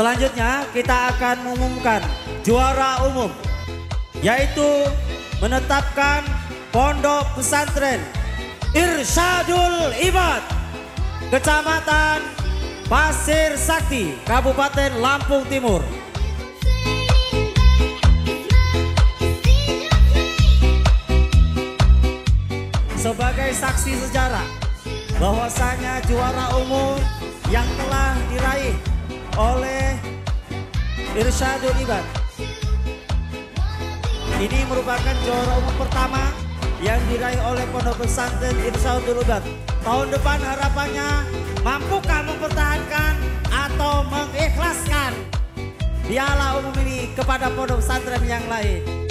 Selanjutnya kita akan mengumumkan juara umum, yaitu menetapkan Pondok Pesantren Irsyadul Ibad, Kecamatan Pasir Sakti, Kabupaten Lampung Timur. Sebagai saksi sejarah bahwasanya juara umum yang telah diraih oleh Irsyadul Ibad ini merupakan juara umum pertama yang diraih oleh Pondok Pesantren Irsyadul Ibad. Tahun depan harapannya mampukah mempertahankan atau mengikhlaskan piala umum ini kepada pondok pesantren yang lain.